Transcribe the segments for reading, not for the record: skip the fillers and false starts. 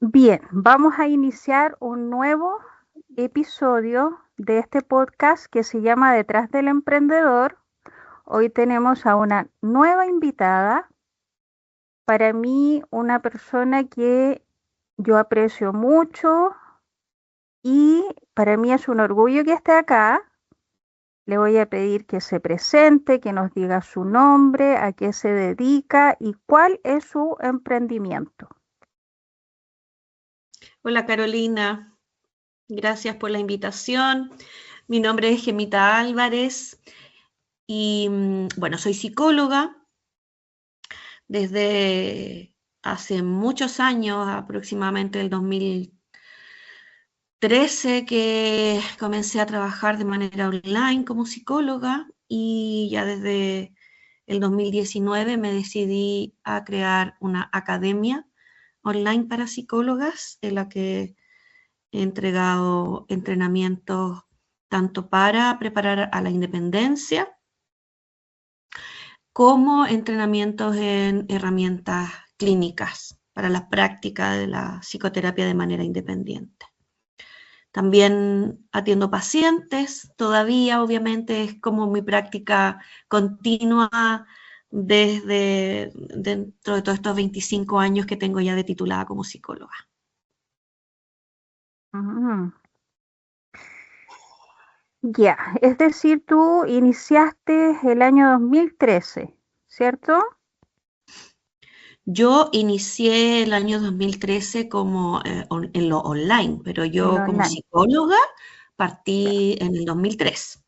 Bien, vamos a iniciar un nuevo episodio de este podcast que se llama Detrás del Emprendedor. Hoy tenemos a una nueva invitada, para mí una persona que yo aprecio mucho y para mí es un orgullo que esté acá. Le voy a pedir que se presente, que nos diga su nombre, a qué se dedica y cuál es su emprendimiento. Hola Carolina, gracias por la invitación. Mi nombre es Gemita Álvarez y bueno, soy psicóloga desde hace muchos años, aproximadamente el 2013, que comencé a trabajar de manera online como psicóloga y ya desde el 2019 me decidí a crear una academia online para psicólogas en la que he entregado entrenamientos tanto para preparar a la independencia como entrenamientos en herramientas clínicas para la práctica de la psicoterapia de manera independiente. También atiendo pacientes, todavía obviamente es como mi práctica continua desde dentro de todos estos 25 años que tengo ya de titulada como psicóloga. Mm. Ya, es decir, tú iniciaste el año 2013, ¿cierto? Yo inicié el año 2013 como en lo online, pero En lo yo como online. psicóloga Ya, partí en el 2003.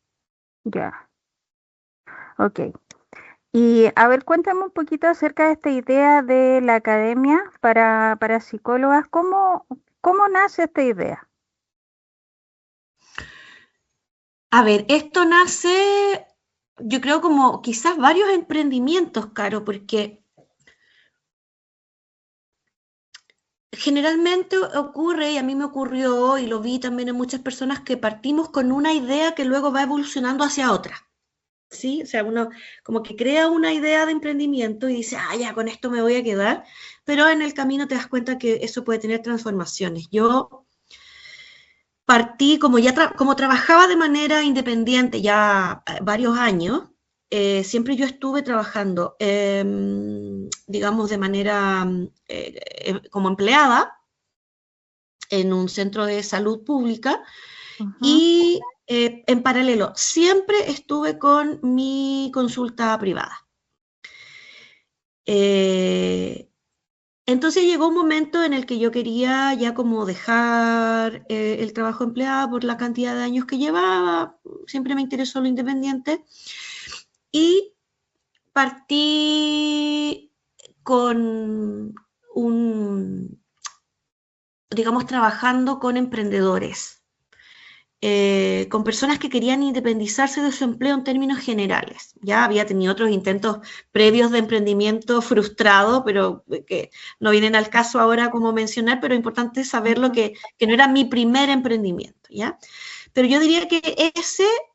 ya, ok. Y a ver, cuéntame un poquito acerca de esta idea de la academia para psicólogas. ¿Cómo nace esta idea? A ver, esto nace, yo creo, como quizás varios emprendimientos, Caro, porque generalmente ocurre, y a mí me ocurrió, y lo vi también en muchas personas, que partimos con una idea que luego va evolucionando hacia otra. ¿Sí? O sea, uno como que crea una idea de emprendimiento y dice, ah, ya, con esto me voy a quedar, pero en el camino te das cuenta que eso puede tener transformaciones. Yo partí, como trabajaba de manera independiente ya varios años, siempre yo estuve trabajando, digamos, de manera como empleada en un centro de salud pública Ujú. y en paralelo siempre estuve con mi consulta privada. Eh, entonces llegó un momento en el que yo quería ya como dejar el trabajo empleado por la cantidad de años que llevaba, siempre me interesó lo independiente y partí con un, digamos, trabajando con emprendedores, con personas que querían independizarse de su empleo en términos generales. Ya había tenido otros intentos previos de emprendimiento frustrado, pero que no vienen al caso ahora como mencionar, pero importante saberlo Ujú. que no era mi primer emprendimiento, ¿ya? Pero yo diría que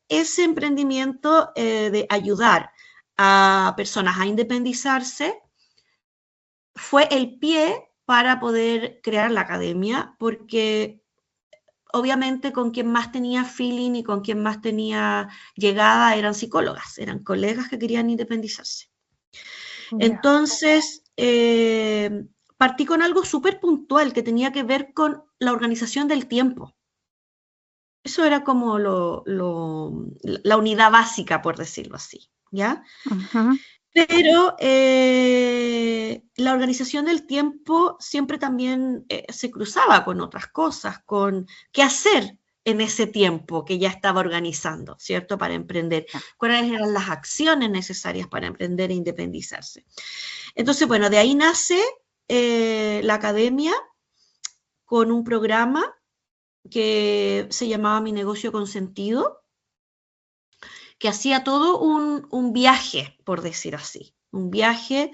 ese emprendimiento de ayudar a personas a independizarse fue el pie para poder crear la academia, porque obviamente con quien más tenía feeling y con quien más tenía llegada eran psicólogas, eran colegas que querían independizarse. Ya. Entonces, partí con algo súper puntual que tenía que ver con la organización del tiempo. Eso era como la unidad básica, por decirlo así, ¿ya? Ujú. Pero la organización del tiempo siempre también se cruzaba con otras cosas, con qué hacer en ese tiempo que ya estaba organizando, ¿cierto? Para emprender. Ya. ¿Cuáles eran las acciones necesarias para emprender e independizarse? Entonces, bueno, de ahí nace la academia con un programa que se llamaba Mi Negocio con Sentido, que hacía todo un viaje, por decir así, un viaje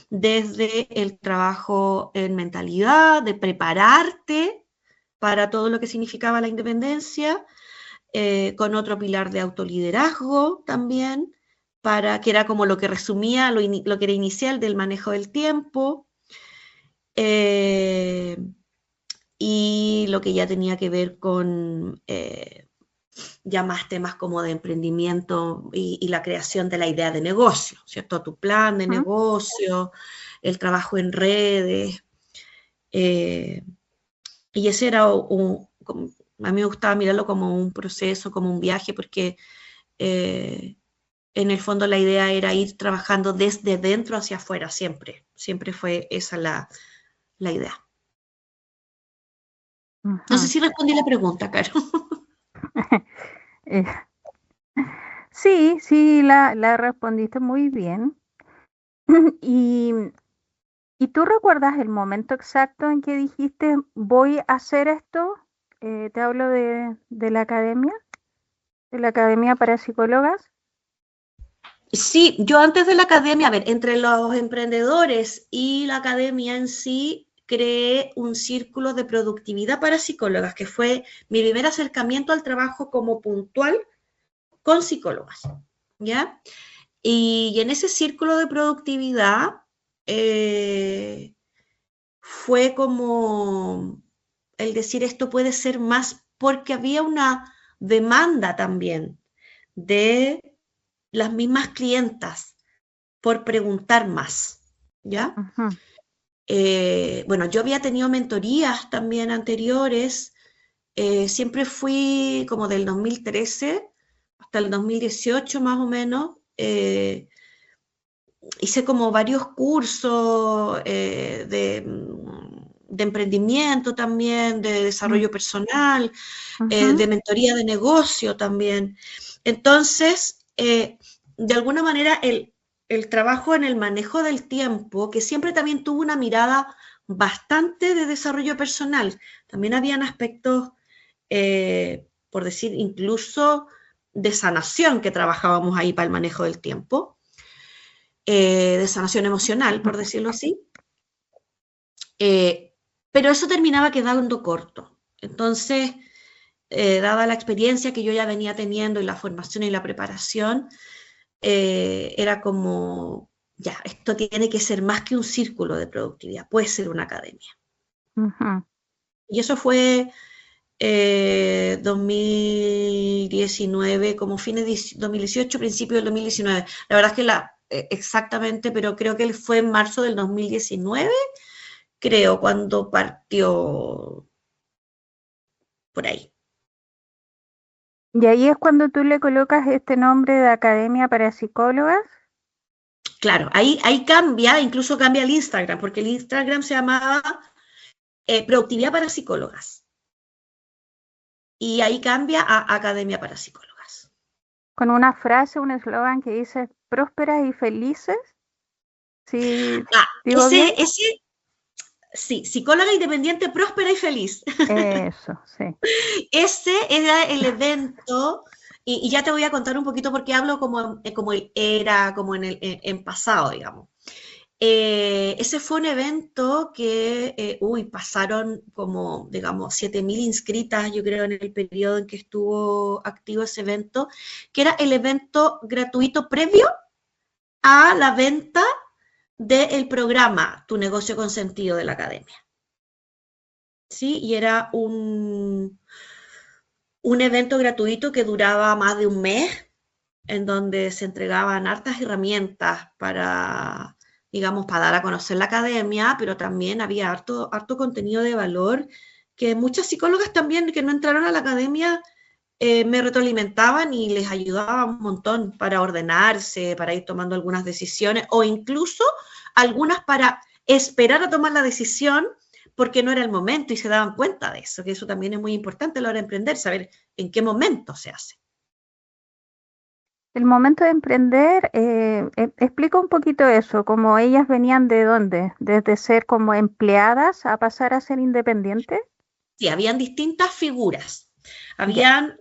desde el trabajo en mentalidad, de prepararte para todo lo que significaba la independencia, con otro pilar de autoliderazgo también, para que era como lo que resumía lo que era inicial del manejo del tiempo. Eh, y lo que ya tenía que ver con ya más temas como de emprendimiento y la creación de la idea de negocio, ¿cierto? Tu plan de Ujú. negocio, el trabajo en redes. eh, y ese era a mí me gustaba mirarlo como un proceso, como un viaje, porque eh, en el fondo la idea era ir trabajando desde dentro hacia afuera, siempre. Siempre fue esa la idea. No sé Ujú. si respondí la pregunta, Caro. Eh, sí, sí, la respondiste muy bien. ¿Y, y tú recuerdas el momento exacto en que dijiste voy a hacer esto? Te hablo de la Academia para Psicólogas. Sí, yo antes de la academia, a ver, entre los emprendedores y la academia en sí, creé un círculo de productividad para psicólogas, que fue mi primer acercamiento al trabajo como puntual con psicólogas, ¿ya? Y en ese círculo de productividad eh, fue como el decir esto puede ser más, porque había una demanda también de las mismas clientas por preguntar más, ¿ya? Ujú. Bueno, yo había tenido mentorías también anteriores, siempre fui como del 2013 hasta el 2018 más o menos, hice como varios cursos de emprendimiento también, de Mm. desarrollo personal, Ujú. de mentoría de negocio también. Entonces, de alguna manera, el trabajo en el manejo del tiempo, que siempre también tuvo una mirada bastante de desarrollo personal, también habían aspectos, por decir, incluso de sanación que trabajábamos ahí para el manejo del tiempo, de sanación emocional, por decirlo así, eh, pero eso terminaba quedando corto. Entonces, dada la experiencia que yo ya venía teniendo y la formación y la preparación, era como, ya, esto tiene que ser más que un círculo de productividad, puede ser una academia. Ujú. Y eso fue 2019, como fines de 2018, principio del 2019. La verdad es que exactamente, pero creo que fue en marzo del 2019, creo, cuando partió por ahí. Y ahí es cuando tú le colocas este nombre de Academia para Psicólogas. Claro, ahí cambia, incluso cambia el Instagram, porque el Instagram se llamaba Productividad para Psicólogas. Y ahí cambia a Academia para Psicólogas. Con una frase, un eslogan que dice prósperas y felices. ¿Sí Ah, digo bien? sí, psicóloga independiente, próspera y feliz. Eso, sí. Ese era el evento, y ya te voy a contar un poquito porque hablo como era, como en pasado, digamos. Ese fue un evento que, pasaron como, digamos, 7.000 inscritas, yo creo, en el periodo en que estuvo activo ese evento, que era el evento gratuito previo a la venta del programa Tu negocio con sentido de la academia. ¿Sí? Y era un evento gratuito que duraba más de un mes, en donde se entregaban hartas herramientas para, digamos, para dar a conocer la academia, pero también había harto contenido de valor que muchas psicólogas también que no entraron a la academia me retroalimentaban y les ayudaba un montón para ordenarse, para ir tomando algunas decisiones o incluso algunas para esperar a tomar la decisión porque no era el momento y se daban cuenta de eso, que eso también es muy importante a la hora de emprender, saber en qué momento se hace. El momento de emprender, explica un poquito eso, como ellas venían de dónde, desde ser como empleadas a pasar a ser independientes. Sí, habían distintas figuras. Ya. Habían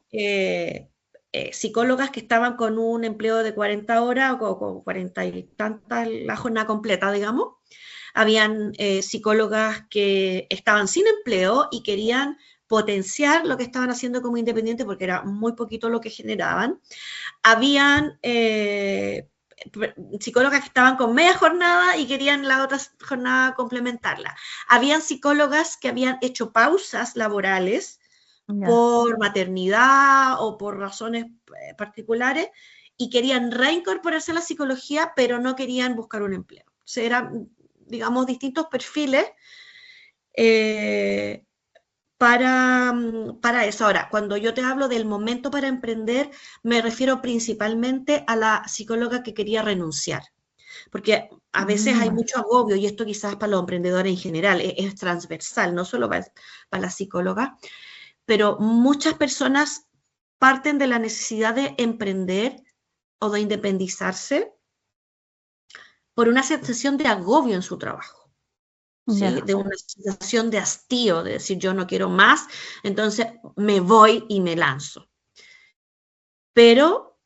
psicólogas que estaban con un empleo de 40 horas o con 40 y tantas, la jornada completa, digamos. Habían psicólogas que estaban sin empleo y querían potenciar lo que estaban haciendo como independiente porque era muy poquito lo que generaban. Habían psicólogas que estaban con media jornada y querían la otra jornada complementarla. Habían psicólogas que habían hecho pausas laborales por maternidad o por razones particulares y querían reincorporarse a la psicología, pero no querían buscar un empleo. O sea, eran, digamos, distintos perfiles para eso. Ahora, cuando yo te hablo del momento para emprender, me refiero principalmente a la psicóloga que quería renunciar, porque a veces hay mucho agobio, y esto quizás para los emprendedores en general es transversal, no solo para la psicóloga, pero muchas personas parten de la necesidad de emprender o de independizarse por una sensación de agobio en su trabajo. ¿Sí? De una sensación de hastío, de decir yo no quiero más, entonces me voy y me lanzo. Pero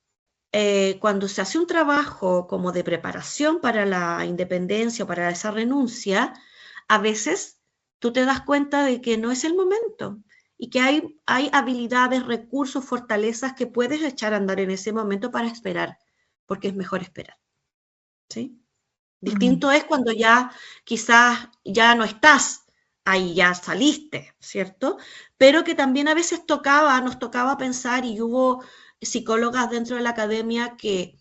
cuando se hace un trabajo como de preparación para la independencia o para esa renuncia, a veces tú te das cuenta de que no es el momento y que hay habilidades, recursos, fortalezas que puedes echar a andar en ese momento para esperar, porque es mejor esperar. ¿Sí? Distinto es cuando ya quizás ya no estás ahí, ya saliste, ¿cierto? Pero que también a veces nos tocaba pensar, y hubo psicólogas dentro de la academia que,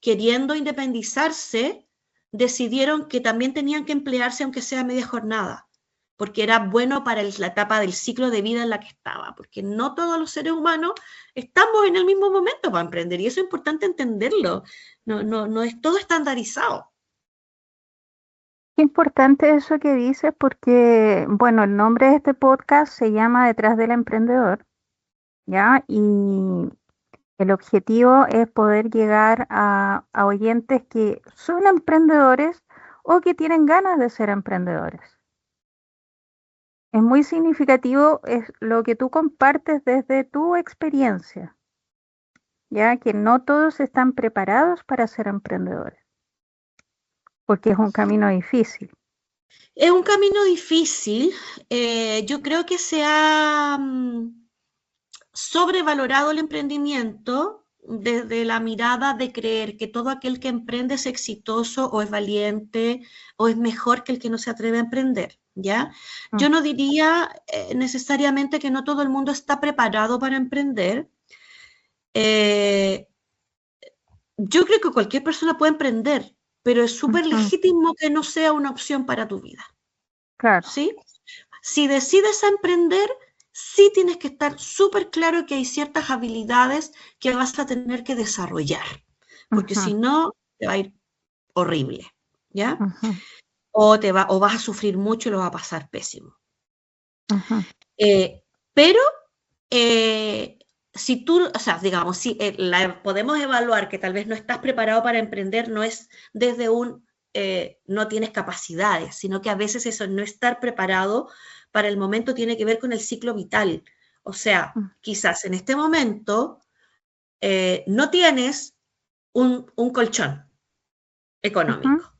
queriendo independizarse, decidieron que también tenían que emplearse aunque sea media jornada, porque era bueno para la etapa del ciclo de vida en la que estaba, porque no todos los seres humanos estamos en el mismo momento para emprender, y eso es importante entenderlo, no es todo estandarizado. Qué importante eso que dices porque, bueno, el nombre de este podcast se llama Detrás del Emprendedor, ¿ya? Y el objetivo es poder llegar a oyentes que son emprendedores o que tienen ganas de ser emprendedores. Es muy significativo es lo que tú compartes desde tu experiencia, ya que no todos están preparados para ser emprendedores, porque es un camino difícil. Es un camino difícil. Yo creo que se ha sobrevalorado el emprendimiento desde la mirada de creer que todo aquel que emprende es exitoso o es valiente o es mejor que el que no se atreve a emprender, ¿ya? Yo no diría necesariamente que no todo el mundo está preparado para emprender. Yo creo que cualquier persona puede emprender, pero es súper legítimo que no sea una opción para tu vida. Claro. ¿Sí? Si decides a emprender, sí tienes que estar súper claro que hay ciertas habilidades que vas a tener que desarrollar, porque si no, te va a ir horrible, ¿ya? O vas a sufrir mucho y lo vas a pasar pésimo. Pero si tú, o sea, digamos, si podemos evaluar que tal vez no estás preparado para emprender, no es desde no tienes capacidades, sino que a veces eso no estar preparado para el momento tiene que ver con el ciclo vital. O sea, quizás en este momento no tienes un colchón económico,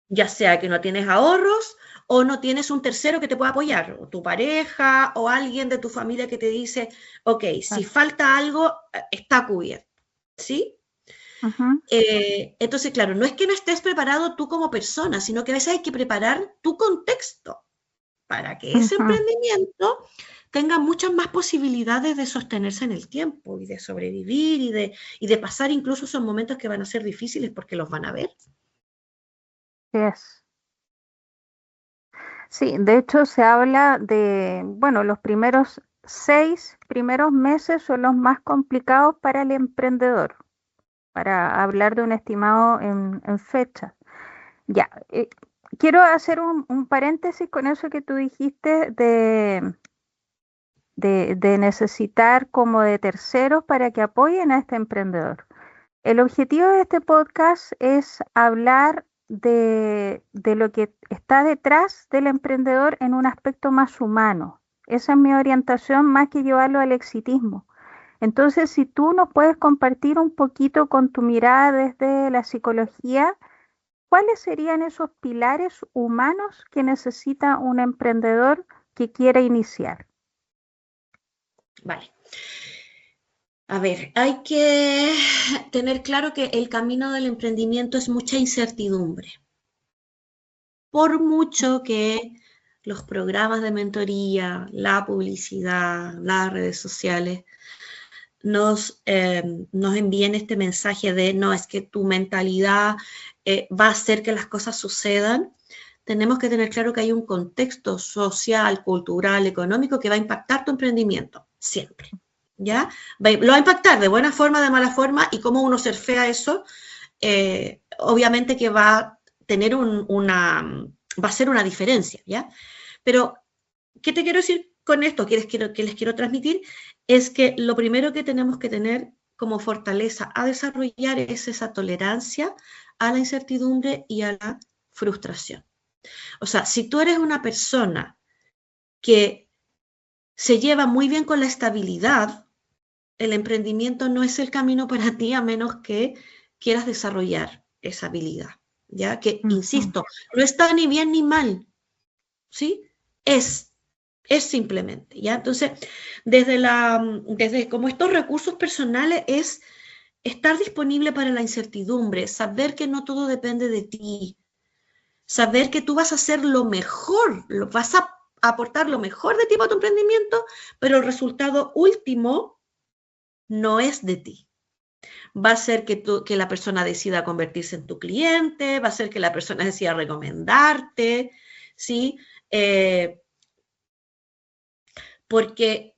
ya sea que no tienes ahorros o no tienes un tercero que te pueda apoyar, o tu pareja o alguien de tu familia que te dice, ok, si falta algo, está cubierto, ¿sí? Entonces, claro, no es que no estés preparado tú como persona, sino que a veces hay que preparar tu contexto para que ese emprendimiento tenga muchas más posibilidades de sostenerse en el tiempo y de sobrevivir y de pasar incluso esos momentos que van a ser difíciles porque los van a ver. Yes. Sí, de hecho se habla de, bueno, los primeros 6 meses son los más complicados para el emprendedor, para hablar de un estimado en fecha. Ya, quiero hacer un paréntesis con eso que tú dijiste de necesitar como de terceros para que apoyen a este emprendedor. El objetivo de este podcast es hablar de lo que está detrás del emprendedor en un aspecto más humano. Esa es mi orientación más que llevarlo al exitismo. Entonces, si tú nos puedes compartir un poquito con tu mirada desde la psicología, ¿cuáles serían esos pilares humanos que necesita un emprendedor que quiera iniciar? Vale. A ver, hay que tener claro que el camino del emprendimiento es mucha incertidumbre. Por mucho que los programas de mentoría, la publicidad, las redes sociales nos envíen este mensaje de no, es que tu mentalidad va a hacer que las cosas sucedan, tenemos que tener claro que hay un contexto social, cultural, económico que va a impactar tu emprendimiento, siempre. ¿Ya? Lo va a impactar de buena forma, de mala forma, y cómo uno surfea eso, obviamente que va a tener va a ser una diferencia, ¿ya? Pero, ¿qué te quiero decir con esto? ¿Qué les quiero transmitir? Es que lo primero que tenemos que tener como fortaleza a desarrollar es esa tolerancia a la incertidumbre y a la frustración. O sea, si tú eres una persona que se lleva muy bien con la estabilidad, el emprendimiento no es el camino para ti a menos que quieras desarrollar esa habilidad, ¿ya? Que, Ujú. insisto, no está ni bien ni mal, ¿sí? Es, es simplemente, ¿ya? Entonces, desde como estos recursos personales es estar disponible para la incertidumbre, saber que no todo depende de ti, saber que tú vas a hacer lo mejor, vas a aportar lo mejor de ti para tu emprendimiento, pero el resultado último no es de ti. Va a ser que la persona decida convertirse en tu cliente, va a ser que la persona decida recomendarte, ¿sí? Porque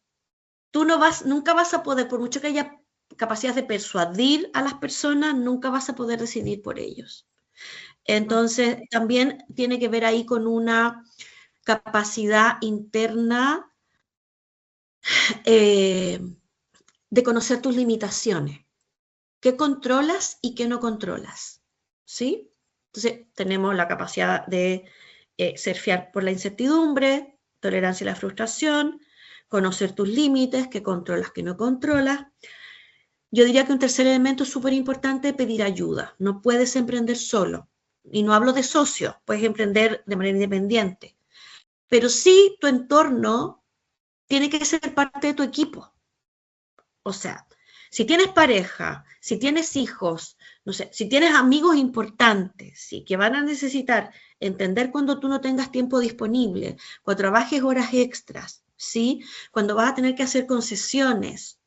tú nunca vas a poder, por mucho que haya capacidad de persuadir a las personas, nunca vas a poder decidir por ellos. Entonces, también tiene que ver ahí con una capacidad interna eh, de conocer tus limitaciones, qué controlas y qué no controlas, ¿sí? Entonces, tenemos la capacidad de surfear por la incertidumbre, tolerancia a la frustración, conocer tus límites, qué controlas, qué no controlas. Yo diría que un tercer elemento súper importante es pedir ayuda. No puedes emprender solo. Y no hablo de socio, puedes emprender de manera independiente. Pero sí tu entorno tiene que ser parte de tu equipo. O sea, si tienes pareja, si tienes hijos, no sé, si tienes amigos importantes, sí, que van a necesitar entender cuando tú no tengas tiempo disponible, cuando trabajes horas extras, ¿sí? Cuando vas a tener que hacer concesiones,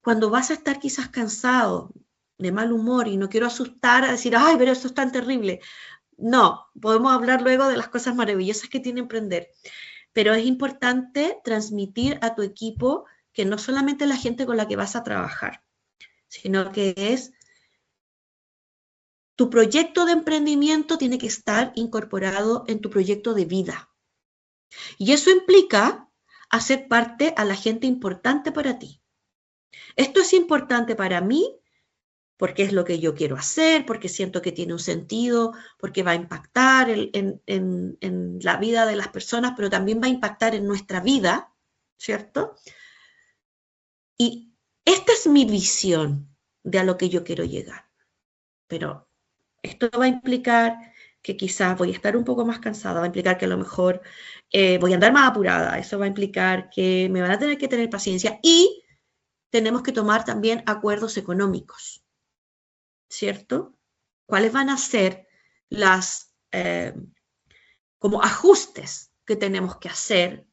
cuando vas a estar quizás cansado, de mal humor y no quiero asustar a decir, ay, pero esto es tan terrible. No, podemos hablar luego de las cosas maravillosas que tiene emprender, pero es importante transmitir a tu equipo que no solamente la gente con la que vas a trabajar, sino que es tu proyecto de emprendimiento tiene que estar incorporado en tu proyecto de vida. Y eso implica hacer parte a la gente importante para ti. Esto es importante para mí porque es lo que yo quiero hacer, porque siento que tiene un sentido, porque va a impactar en la vida de las personas, pero también va a impactar en nuestra vida, ¿cierto? Y esta es mi visión de a lo que yo quiero llegar. Pero esto va a implicar que quizás voy a estar un poco más cansada, va a implicar que a lo mejor voy a andar más apurada, eso va a implicar que me van a tener que tener paciencia y tenemos que tomar también acuerdos económicos, ¿cierto? ¿Cuáles van a ser las como ajustes que tenemos que hacer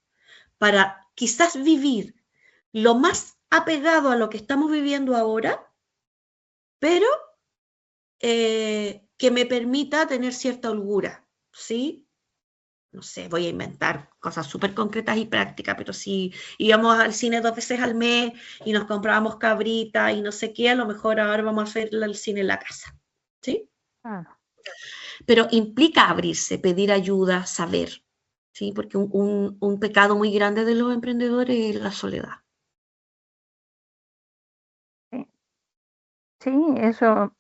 para quizás vivir lo más apegado a lo que estamos viviendo ahora, pero que me permita tener cierta holgura, ¿sí? No sé, voy a inventar cosas súper concretas y prácticas, pero si íbamos al cine 2 veces al mes y nos comprábamos cabrita y no sé qué, a lo mejor ahora vamos a hacer el cine en la casa, ¿sí? Claro. Pero implica abrirse, pedir ayuda, saber, ¿sí? Porque un pecado muy grande de los emprendedores es la soledad. Sí, sí, eso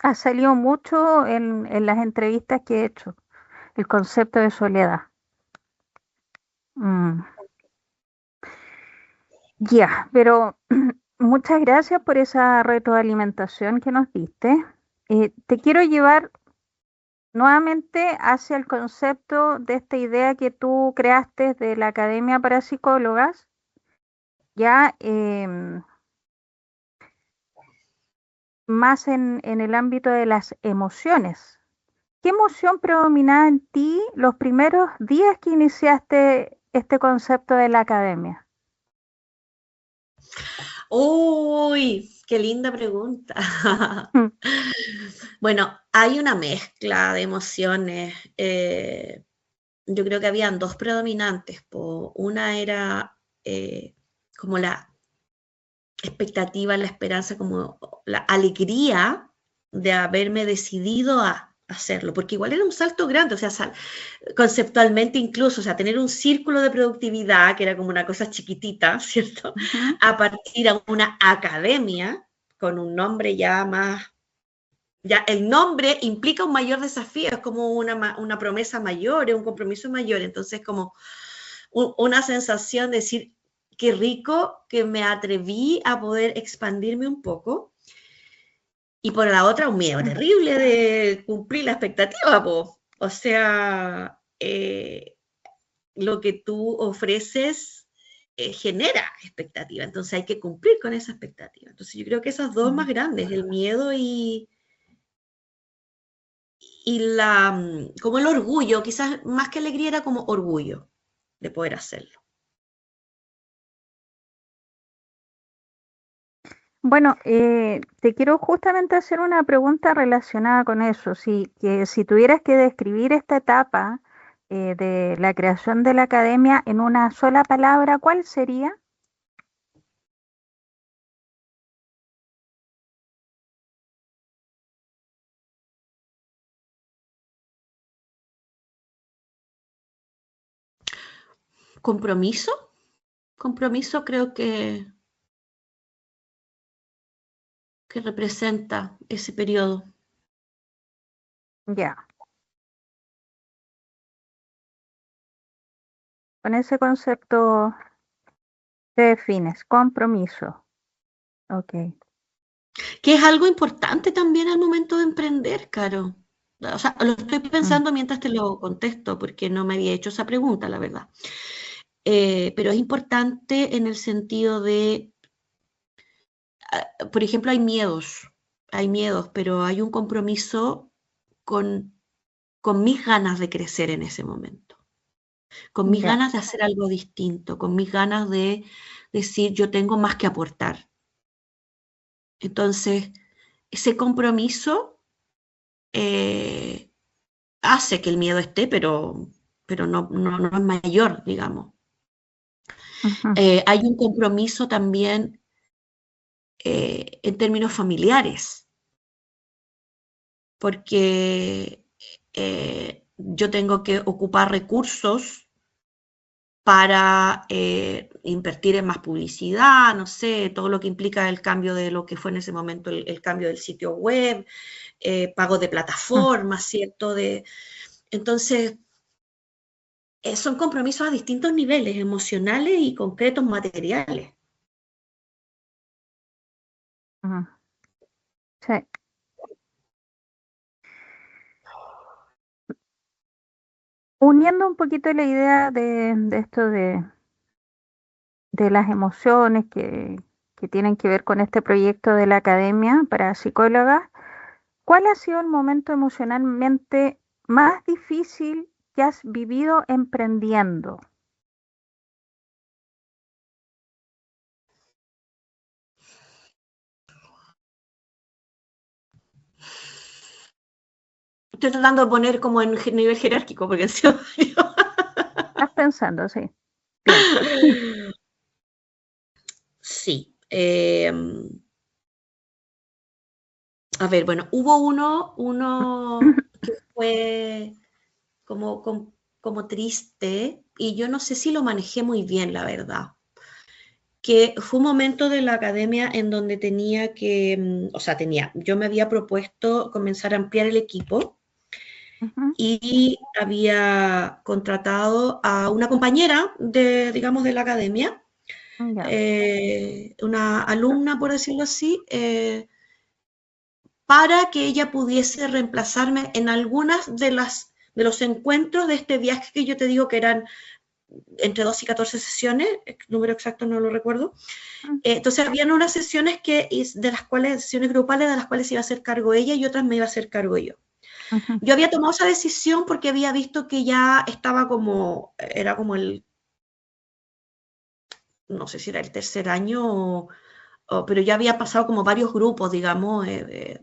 ha salido mucho en las entrevistas que he hecho, el concepto de soledad. Mm, ya, pero muchas gracias por esa retroalimentación que nos diste. Te quiero llevar nuevamente hacia el concepto de esta idea que tú creaste de la Academia para Psicólogas, ya. más en el ámbito de las emociones. ¿Qué emoción predominaba en ti los primeros días que iniciaste este concepto de la academia? Uy, qué linda pregunta. Mm. Bueno, hay una mezcla de emociones. Yo creo que habían dos predominantes. Una era como la expectativa, la esperanza, como la alegría de haberme decidido a hacerlo, porque igual era un salto grande, o sea, conceptualmente incluso, o sea, tener un círculo de productividad, que era como una cosa chiquitita, ¿cierto? Ujú. A partir a una academia con un nombre ya más, ya el nombre implica un mayor desafío, es como una promesa mayor, es un compromiso mayor, entonces como una sensación de decir, qué rico que me atreví a poder expandirme un poco. Y por la otra, un miedo terrible de cumplir la expectativa, po. O sea, lo que tú ofreces genera expectativa, entonces hay que cumplir con esa expectativa. Entonces yo creo que esas dos más grandes, el miedo como el orgullo, quizás más que alegría era como orgullo de poder hacerlo. Bueno, te quiero justamente hacer una pregunta relacionada con eso. Si tuvieras que describir esta etapa de la creación de la academia en una sola palabra, ¿cuál sería? Compromiso, compromiso creo que representa ese periodo. Ya, con ese concepto te defines, compromiso. Ok. Que es algo importante también al momento de emprender, Caro. O sea, lo estoy Mm. pensando mientras te lo contesto, porque no me había hecho esa pregunta, la verdad. Pero es importante en el sentido de, por ejemplo, hay miedos, pero hay un compromiso con, con mis ganas de crecer en ese momento, con mis Ya. ganas de hacer algo distinto, con mis ganas de decir, yo tengo más que aportar. Entonces, ese compromiso eh, hace que el miedo esté, pero no es mayor, digamos. Ujú. Hay un compromiso también en términos familiares, porque yo tengo que ocupar recursos para invertir en más publicidad, no sé, todo lo que implica el cambio de lo que fue en ese momento el cambio del sitio web, pago de Mm. plataformas, ¿cierto? Entonces, son compromisos a distintos niveles, emocionales y concretos materiales. Ujú. Sí. Uniendo un poquito la idea de esto de las emociones que tienen que ver con este proyecto de la Academia para Psicólogas, ¿cuál ha sido el momento emocionalmente más difícil que has vivido emprendiendo? Estoy tratando de poner como en nivel jerárquico, porque han sido varios. ¿Estás pensando? Sí, piensa. Sí. A ver, bueno, hubo uno que fue como, como triste y yo no sé si lo manejé muy bien, la verdad. Que fue un momento de la academia en donde tenía que, o sea, yo me había propuesto comenzar a ampliar el equipo Ujú. y había contratado a una compañera digamos, de la academia, Ya. una alumna, por decirlo así, para que ella pudiese reemplazarme en algunas de los encuentros de este viaje que yo te digo que eran entre 2 y 14 sesiones, el número exacto no lo recuerdo. Mm. Entonces habían unas sesiones sesiones grupales de las cuales se iba a hacer cargo ella y otras me iba a hacer cargo yo. Ujú. Yo había tomado esa decisión porque había visto que ya estaba era como no sé si era el tercer año, pero ya había pasado como varios grupos, digamos,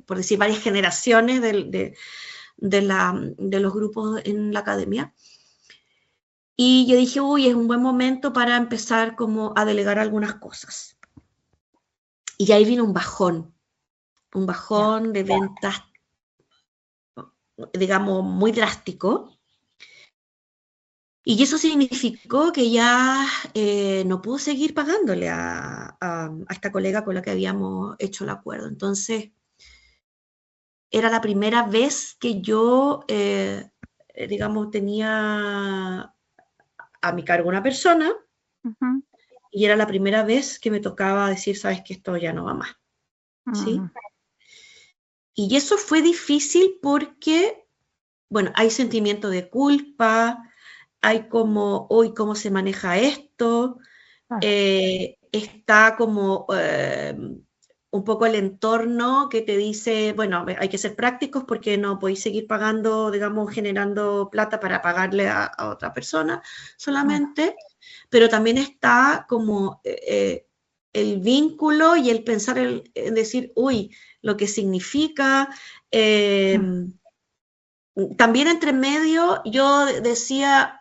por decir, varias generaciones de los grupos en la academia. Y yo dije, uy, es un buen momento para empezar como a delegar algunas cosas. Y ahí vino un Ya. bajón de ventas, digamos, muy drástico. Y eso significó que ya no pudo seguir pagándole a esta colega con la que habíamos hecho el acuerdo. Entonces, era la primera vez que yo, digamos, tenía a mi cargo una persona Ujú. y era la primera vez que me tocaba decir, sabes que esto ya no va más, Mm. ¿sí? Y eso fue difícil porque, bueno, hay sentimiento de culpa, hay como, hoy, ¿cómo se maneja esto? Claro. Está como un poco el entorno que te dice, bueno, hay que ser prácticos porque no podéis seguir pagando, digamos, generando plata para pagarle a otra persona Claro. solamente, pero también está como el vínculo y el pensar en decir, uy, lo que significa. eh, Mm. También entre medio yo decía,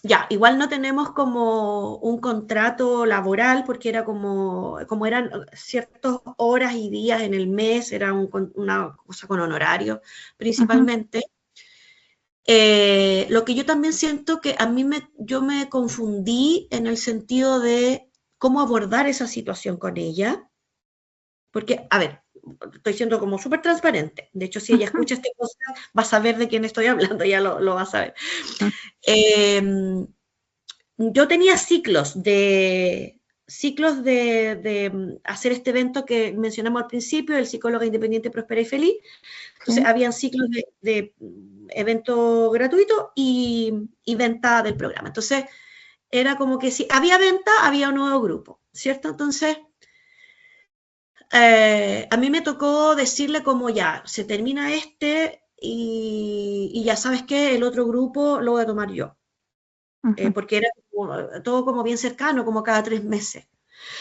ya, igual no tenemos como un contrato laboral porque era como eran ciertas horas y días en el mes, era una cosa con honorario Ujú. principalmente. Lo que yo también siento que yo me confundí en el sentido de cómo abordar esa situación con ella, porque, a ver, estoy siendo como súper transparente. De hecho, si ella Ujú. escucha este podcast, va a saber de quién estoy hablando, ya lo va a saber. Mm. Eh, yo tenía ciclos de hacer este evento que mencionamos al principio, el psicóloga independiente, próspera y feliz. Entonces, Sí. habían ciclos de evento gratuito y venta del programa. Entonces, era como que si había venta, había un nuevo grupo, ¿cierto? Entonces, a mí me tocó decirle como ya, se termina este y ya sabes que el otro grupo lo voy a tomar yo. Ujú. Porque era todo como bien cercano, como cada 3 meses.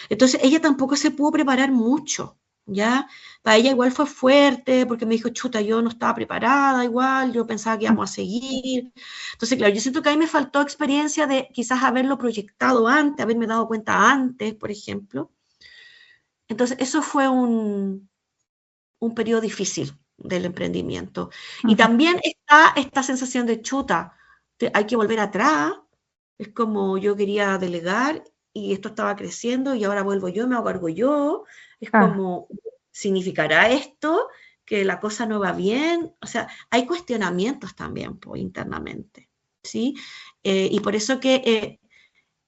Entonces ella tampoco se pudo preparar mucho, ¿ya? Para ella igual fue fuerte, porque me dijo, chuta, yo no estaba preparada igual, yo pensaba que Mm. íbamos a seguir. Entonces, claro, yo siento que ahí me faltó experiencia de quizás haberlo proyectado antes, haberme dado cuenta antes, por ejemplo. Entonces, eso fue un periodo difícil del emprendimiento. Y Ujú. también está esta sensación de chuta, hay que volver atrás, es como yo quería delegar y esto estaba creciendo y ahora vuelvo yo, me hago cargo yo, es Claro. como, ¿significará esto que la cosa no va bien? O sea, hay cuestionamientos también pues, internamente, ¿sí? Y por eso que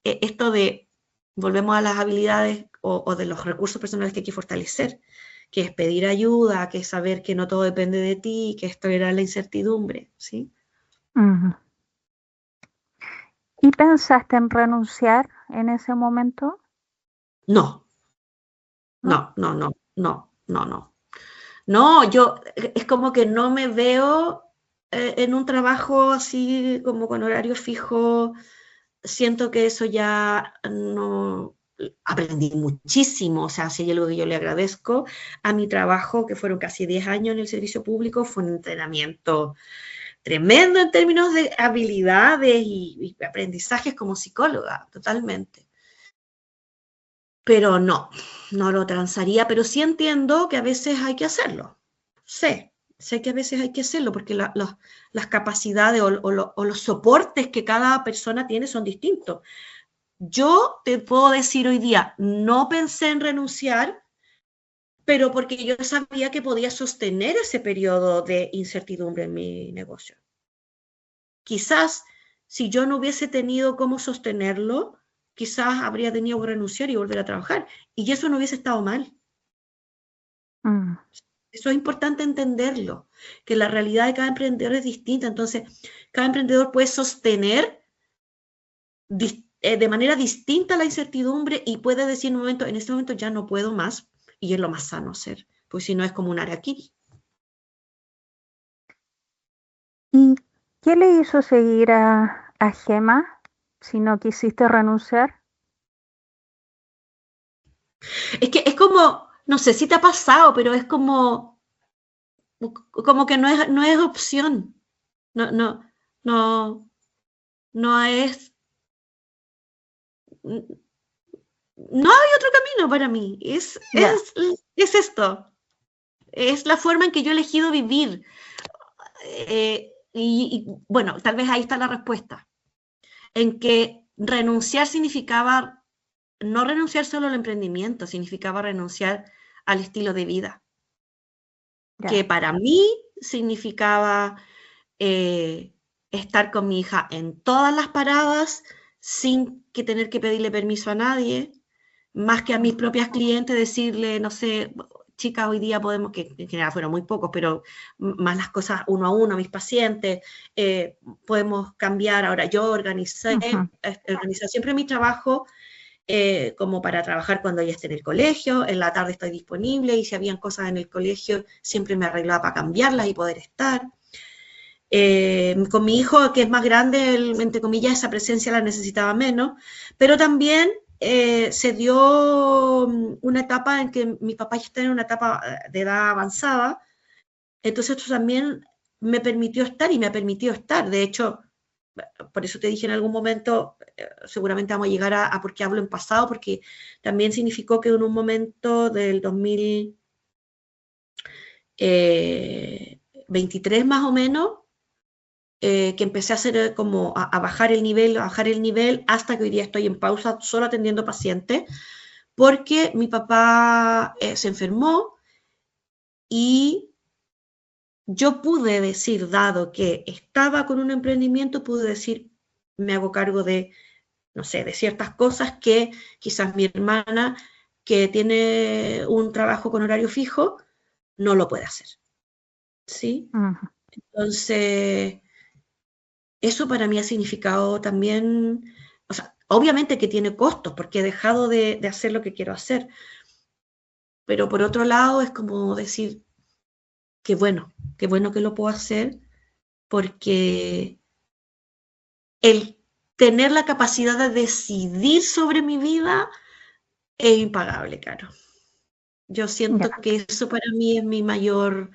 esto de, volvemos a las habilidades o de los recursos personales que hay que fortalecer, que es pedir ayuda, que es saber que no todo depende de ti, que esto era la incertidumbre, ¿sí? Ujú. ¿Y pensaste en renunciar en ese momento? No, ¿No? no, no, no, no, no, no. No, yo es como que no me veo en un trabajo así como con horario fijo. Siento que eso ya no. Aprendí muchísimo, o sea, si hay algo que yo le agradezco a mi trabajo, que fueron casi 10 años en el servicio público, fue un entrenamiento tremendo en términos de habilidades y aprendizajes como psicóloga, totalmente. Pero no, no lo transaría, pero sí entiendo que a veces hay que hacerlo. Sé que a veces hay que hacerlo porque las capacidades o los soportes que cada persona tiene son distintos. Yo te puedo decir hoy día, no pensé en renunciar, pero porque yo sabía que podía sostener ese periodo de incertidumbre en mi negocio. Quizás si yo no hubiese tenido cómo sostenerlo, quizás habría tenido que renunciar y volver a trabajar. Y eso no hubiese estado mal. Mm. Eso es importante entenderlo, que la realidad de cada emprendedor es distinta. Entonces, cada emprendedor puede sostener de manera distinta a la incertidumbre y puede decir en este momento ya no puedo más, y es lo más sano hacer, pues si no es como un harakiri. ¿Y qué le hizo seguir a Gema si no quisiste renunciar? Es que es como, no sé si te ha pasado, pero es como que no es opción. No, no, no, no es. No hay otro camino para mí. Ya, Es esto. Es la forma en que yo he elegido vivir. Bueno, tal vez ahí está la respuesta. En que renunciar significaba no renunciar solo al emprendimiento, significaba renunciar al estilo de vida. Que ya. para mí significaba eh, estar con mi hija en todas las paradas sin que tener que pedirle permiso a nadie, más que a mis propias clientes decirle, no sé, chicas, hoy día podemos, que en general fueron muy pocos, pero más las cosas uno a uno, mis pacientes, podemos cambiar. Ahora yo Ujú. organizé siempre mi trabajo como para trabajar cuando ella esté en el colegio, en la tarde estoy disponible y si habían cosas en el colegio siempre me arreglaba para cambiarlas y poder estar. Con mi hijo, que es más grande, entre comillas, esa presencia la necesitaba menos, pero también se dio una etapa en que mi papá ya está en una etapa de edad avanzada, entonces esto también me permitió estar y me ha permitido estar. De hecho, por eso te dije en algún momento, seguramente vamos a llegar a por qué hablo en pasado, porque también significó que en un momento del 2023 más o menos, que empecé a hacer como a bajar el nivel, hasta que hoy día estoy en pausa solo atendiendo pacientes, porque mi papá se enfermó y yo pude decir, dado que estaba con un emprendimiento, pude decir, me hago cargo de, no sé, de ciertas cosas que quizás mi hermana, que tiene un trabajo con horario fijo, no lo puede hacer. ¿Sí? Ujú. Entonces, eso para mí ha significado también, o sea, obviamente que tiene costos porque he dejado de hacer lo que quiero hacer, pero por otro lado es como decir, qué bueno que lo puedo hacer porque el tener la capacidad de decidir sobre mi vida es impagable, Caro. Yo siento Ya. que eso para mí es mi mayor,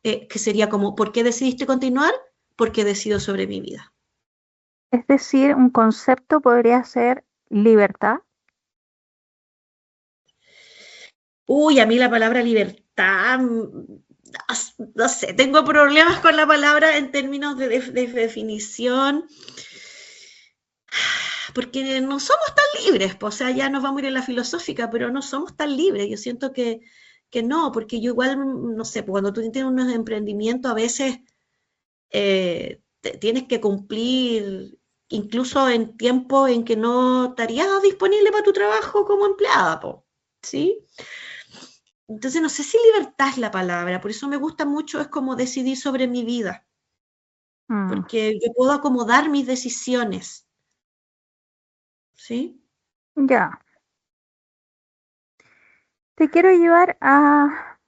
que sería como, ¿por qué decidiste continuar? Porque decido sobre mi vida. Es decir, un concepto podría ser libertad. Uy, a mí la palabra libertad, no sé, tengo problemas con la palabra en términos de definición, porque no somos tan libres, pues, o sea, ya nos vamos a ir en la filosófica, pero no somos tan libres. Yo siento que no, porque yo igual, no sé, pues, cuando tú tienes unos emprendimientos, a veces tienes que cumplir incluso en tiempo en que no estarías disponible para tu trabajo como empleada, po, ¿sí? Entonces no sé si libertad es la palabra, por eso me gusta mucho, es como decidir sobre mi vida, Mm, porque yo puedo acomodar mis decisiones, ¿sí? ya. Te quiero llevar a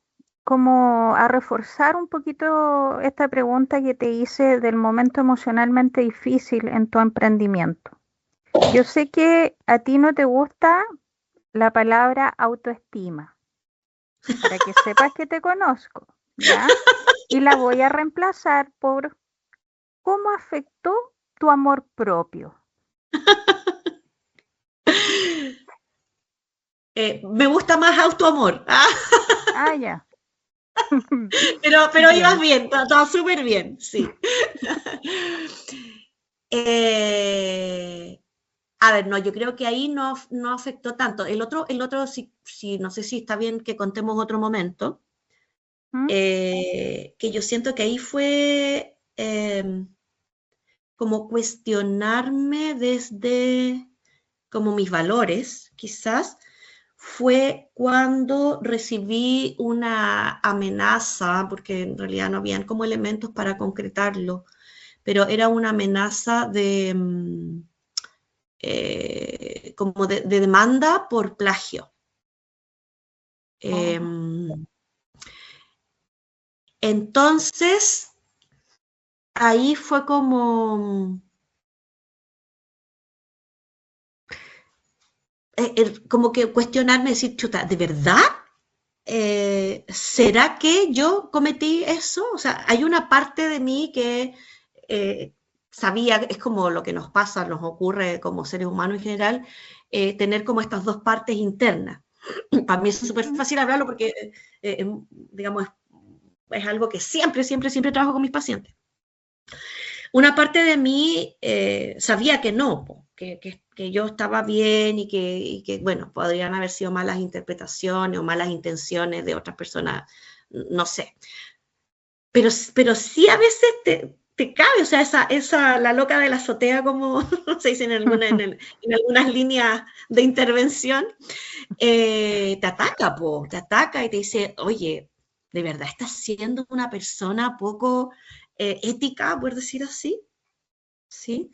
como a reforzar un poquito esta pregunta que te hice del momento emocionalmente difícil en tu emprendimiento. Yo sé que a ti no te gusta la palabra autoestima, para que sepas que te conozco, ¿ya? Y la voy a reemplazar por cómo afectó tu amor propio. Me gusta más autoamor, Ah, ya. pero ibas Bien. bien, todo súper bien, sí. Eh, a ver, no, yo creo que ahí no afectó tanto. El otro sí, no sé si está bien que contemos otro momento, ¿Mm? que yo siento que ahí fue como cuestionarme desde como mis valores, quizás, fue cuando recibí una amenaza, porque en realidad no habían como elementos para concretarlo, pero era una amenaza como de demanda por plagio. Entonces, ahí fue como que cuestionarme, decir, chuta, ¿de verdad? ¿Será que yo cometí eso? O sea, hay una parte de mí que sabía, es como lo que nos pasa, nos ocurre como seres humanos en general, tener como estas dos partes internas. Para mí es súper fácil hablarlo porque, digamos, es algo que siempre, siempre, siempre trabajo con mis pacientes. Una parte de mí sabía que no, que yo estaba bien y que, bueno, podrían haber sido malas interpretaciones o malas intenciones de otras personas, no sé. Pero sí a veces te cabe, o sea, la loca de la azotea, como se dice en algunas líneas de intervención, te ataca, te ataca y te dice, oye, ¿de verdad estás siendo una persona poco ética, por decir así? ¿Sí?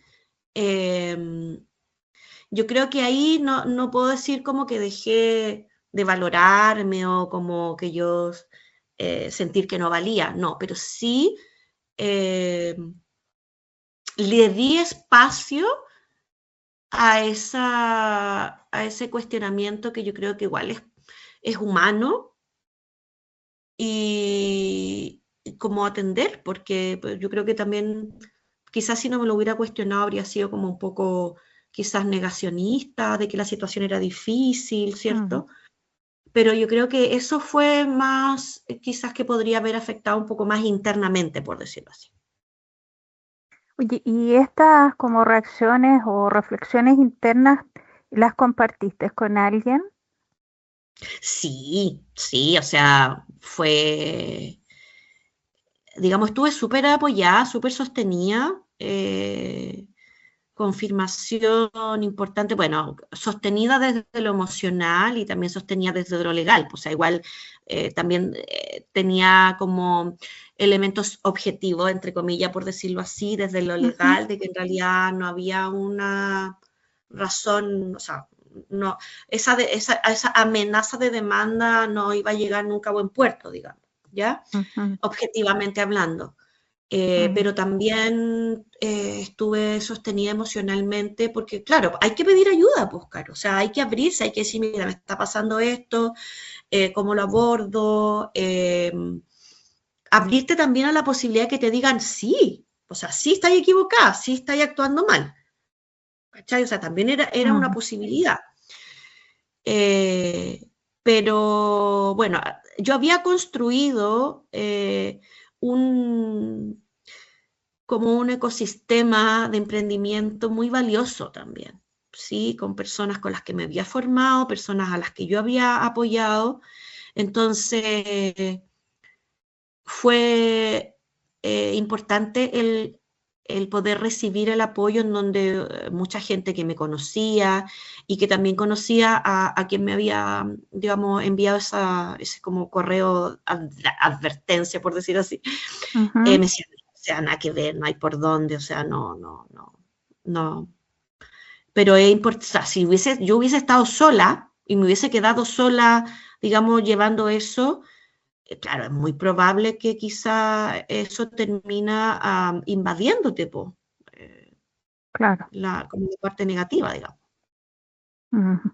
Yo creo que ahí no puedo decir como que dejé de valorarme o como que yo sentir que no valía, no, pero sí eh, le di espacio a ese cuestionamiento que yo creo que igual es humano y como atender, porque pues, yo creo que también quizás si no me lo hubiera cuestionado habría sido como un poco quizás negacionista de que la situación era difícil, ¿cierto? Pero yo creo que eso fue más, quizás que podría haber afectado un poco más internamente, por decirlo así. Oye, ¿y estas como reacciones o reflexiones internas las compartiste con alguien? Sí, sí, o sea, fue, digamos, estuve súper apoyada, súper sostenida, confirmación importante, bueno, sostenida desde lo emocional y también sostenida desde lo legal, pues, o sea, igual también tenía como elementos objetivos, entre comillas, por decirlo así, desde lo Ujú. legal, de que en realidad no había una razón, o sea, no, esa amenaza de demanda no iba a llegar nunca a buen puerto, digamos, ¿ya? Ujú, Objetivamente hablando. ujú. Pero también estuve sostenida emocionalmente porque, claro, hay que pedir ayuda, pues, claro, o sea, hay que abrirse, hay que decir, mira, me está pasando esto, cómo lo abordo, abrirte también a la posibilidad de que te digan, sí, o sea, sí estáis equivocada, sí estáis actuando mal, ¿cachai? O sea, también era una Ujú. posibilidad. Eh, pero bueno, yo había construido un, como un ecosistema de emprendimiento muy valioso también, ¿sí? Con personas con las que me había formado, personas a las que yo había apoyado. Entonces, fue importante el poder recibir el apoyo en donde mucha gente que me conocía y que también conocía a quien me había, digamos, enviado ese como correo advertencia, por decir así, me Ujú. decían, o sea, nada que ver, no hay por dónde, o sea, no. Pero es importante, o sea, si yo hubiese estado sola y me hubiese quedado sola, digamos, llevando eso, claro, es muy probable que quizá eso termina invadiéndote, po, eh, Claro. como la parte negativa, digamos. Ujú.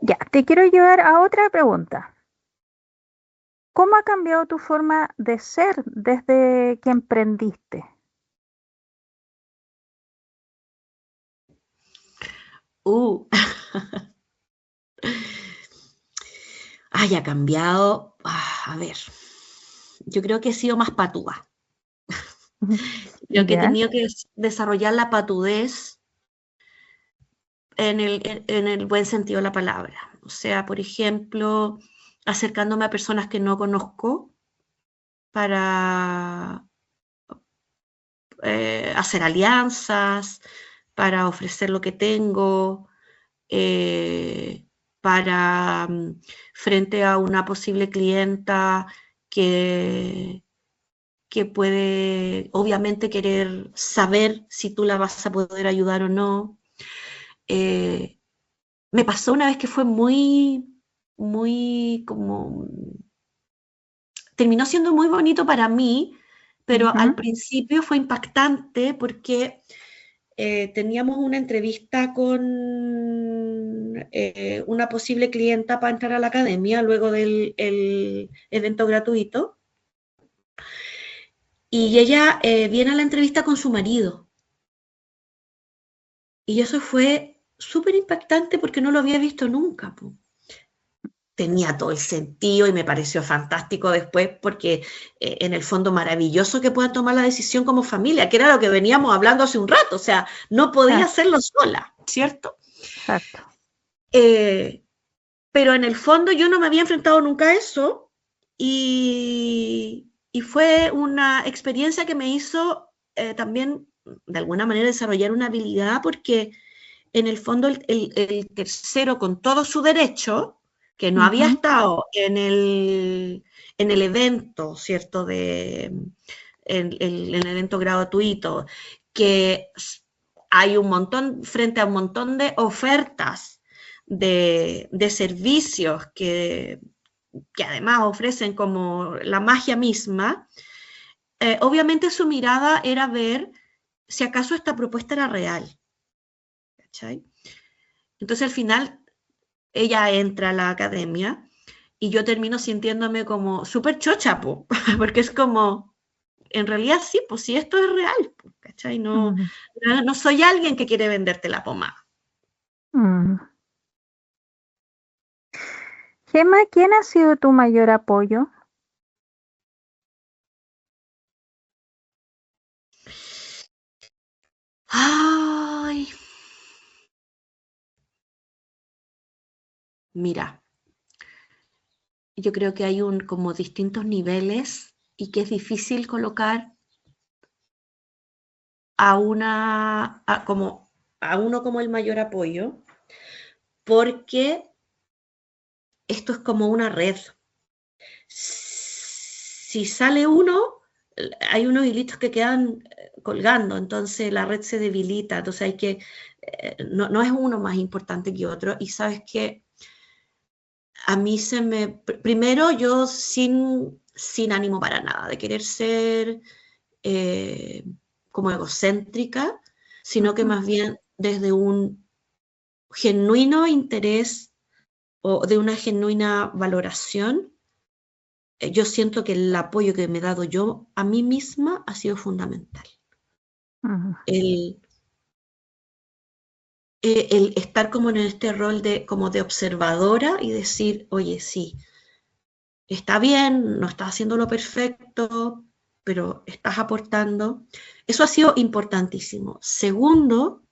Ya, te quiero llevar a otra pregunta. ¿Cómo ha cambiado tu forma de ser desde que emprendiste? Uh, ha cambiado. A ver, yo creo que he sido más patúa. Ujú. Creo que he Ya. tenido que desarrollar la patudez en el buen sentido de la palabra. O sea, por ejemplo, acercándome a personas que no conozco para hacer alianzas, para ofrecer lo que tengo, eh, para frente a una posible clienta que, que puede obviamente querer saber si tú la vas a poder ayudar o no. Me pasó una vez que fue muy como, terminó siendo muy bonito para mí, pero al principio fue impactante porque teníamos una entrevista con una posible clienta para entrar a la academia luego del evento gratuito. Y ella viene a la entrevista con su marido. Y eso fue súper impactante porque no lo había visto nunca. Po. Tenía todo el sentido y me pareció fantástico después porque en el fondo maravilloso que puedan tomar la decisión como familia, que era lo que veníamos hablando hace un rato, o sea, no podía hacerlo sola, ¿cierto? Exacto. Pero en el fondo yo no me había enfrentado nunca a eso y fue una experiencia que me hizo también de alguna manera desarrollar una habilidad porque en el fondo el tercero con todo su derecho, que no había estado en el evento, ¿cierto? En el evento gratuito, que hay un montón, frente a un montón de ofertas de servicios que además ofrecen como la magia misma, obviamente su mirada era ver si acaso esta propuesta era real. ¿Cachai? Entonces al final ella entra a la academia y yo termino sintiéndome como súper chocha, po, porque es como, en realidad sí, pues sí, esto es real, po, ¿cachai? No soy alguien que quiere venderte la pomada. Gemma, ¿quién ha sido tu mayor apoyo? Ay, mira, yo creo que hay como distintos niveles y que es difícil colocar a uno como el mayor apoyo, porque esto es como una red. Si sale uno, hay unos hilitos que quedan colgando, entonces la red se debilita, entonces no es uno más importante que otro, y sabes que a mí primero yo sin ánimo para nada, de querer ser eh, como egocéntrica, sino que más bien desde un genuino interés o de una genuina valoración, yo siento que el apoyo que me he dado yo a mí misma ha sido fundamental. El, el estar como en este rol como de observadora y decir, oye, sí, está bien, no estás haciendo lo perfecto, pero estás aportando. Eso ha sido importantísimo. Segundo,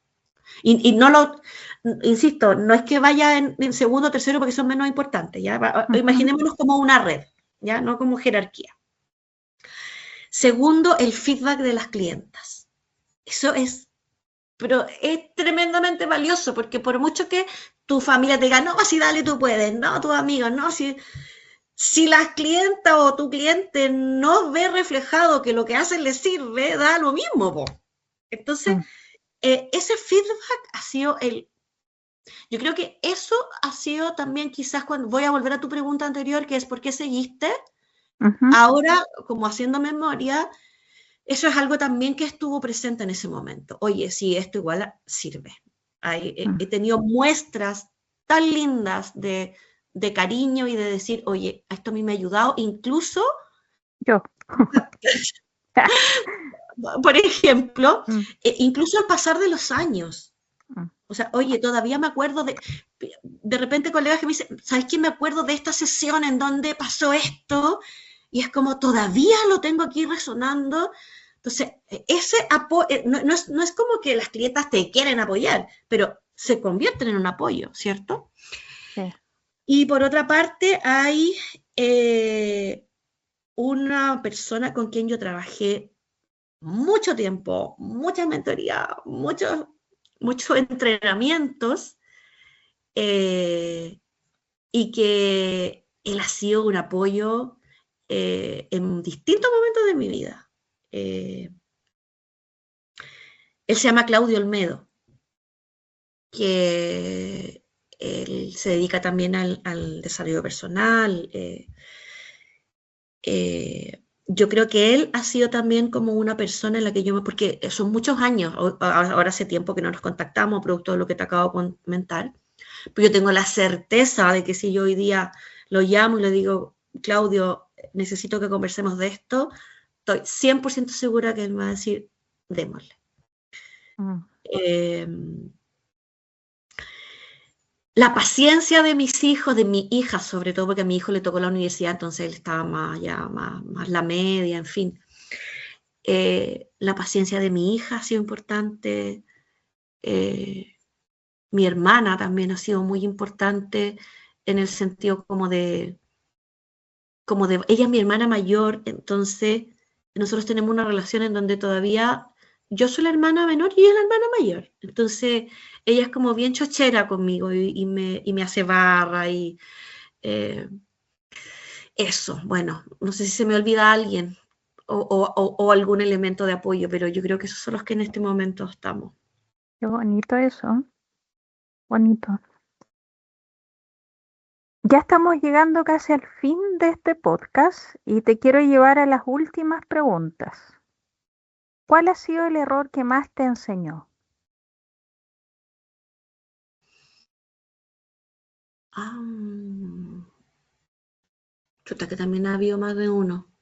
y no lo, insisto, no es que vaya en segundo o tercero porque son menos importantes, ¿ya? Imaginémonos como una red, ¿ya? No como jerarquía. Segundo, el feedback de las clientas. Eso pero es tremendamente valioso porque por mucho que tu familia te diga, no, así dale, tú puedes, no, tus amigos, no, si la clienta o tu cliente no ve reflejado que lo que hacen le sirve, da lo mismo, po. Entonces, ese feedback ha sido yo creo que eso ha sido también quizás cuando voy a volver a tu pregunta anterior, que es ¿por qué seguiste? Ahora, como haciendo memoria, eso es algo también que estuvo presente en ese momento. Oye, sí, esto igual sirve. He tenido muestras tan lindas de cariño y de decir, oye, esto a mí me ha ayudado, incluso yo. Por ejemplo, incluso al pasar de los años. O sea, oye, todavía me acuerdo de repente colegas que me dicen, ¿sabes qué? Me acuerdo de esta sesión en donde pasó esto, y es como todavía lo tengo aquí resonando. Entonces, ese apoyo, no es como que las clientas te quieren apoyar, pero se convierten en un apoyo, ¿cierto? Sí. Y por otra parte, hay una persona con quien yo trabajé mucho tiempo, mucha mentoría, muchos entrenamientos, y que él ha sido un apoyo en distintos momentos de mi vida. él se llama Claudio Olmedo, que él se dedica también al desarrollo personal. Yo creo que él ha sido también como una persona en la que porque son muchos años, ahora hace tiempo que no nos contactamos, producto de lo que te acabo de comentar, pero yo tengo la certeza de que si yo hoy día lo llamo y le digo, Claudio, necesito que conversemos de esto, estoy 100% segura que él me va a decir, démosle. Eh, la paciencia de mis hijos, de mi hija sobre todo, porque a mi hijo le tocó la universidad, entonces él estaba más la media, en fin. La paciencia de mi hija ha sido importante. Mi hermana también ha sido muy importante en el sentido ella es mi hermana mayor, entonces nosotros tenemos una relación en donde todavía yo soy la hermana menor y ella es la hermana mayor. Entonces ella es como bien chochera conmigo y me hace barra y eso. Bueno, no sé si se me olvida alguien o algún elemento de apoyo, pero yo creo que esos son los que en este momento estamos. Qué bonito eso. Bonito. Ya estamos llegando casi al fin de este podcast y te quiero llevar a las últimas preguntas. ¿Cuál ha sido el error que más te enseñó? Chuta, que también ha habido más de uno.